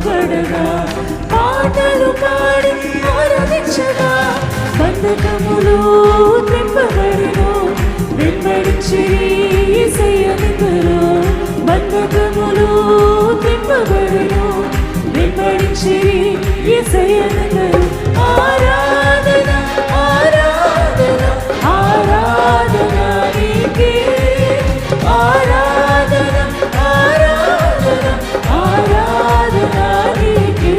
నింపబడగా పాటలు పాడి ఆరాధించగా బంధకములు నింపబడిను వెంబడించి యేసయ్యనెందరో బంధకములు నింపబడిను వెంబడించి యేసయ్యనెందరో ఆరాధన ఆరాధన ఆరాధన నీకే ఆరాధన ఆరాధన ఆరాధన నీకే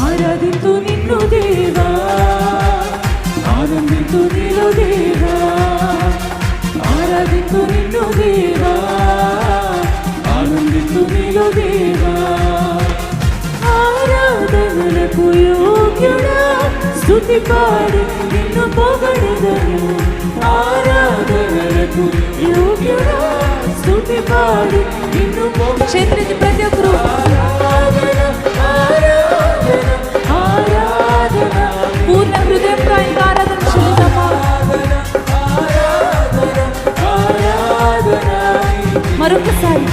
ఆరాధింతు నిన్ను దేవా ఆనందింతు నీలో దేవా ఆరాధింతు నిన్ను దేవా ఆనందింతు నీలో దేవా ఆరాధనలకు యోగ్యుడా స్తుతి పాడి నిన్ను పొగడెదను ఆరాధనలకు యోగ్యుడా స్తుతి పాడి నిన్ను చేతులెత్తి ప్రతి ఒక్కరు ఆరాధన ఆరాధన ఆరాధన పూర్ణ హృదయంతో ఆయనకు ఆరాధన చెల్లిద్దామా ఆరాధన ఆరాధన మరొకసారి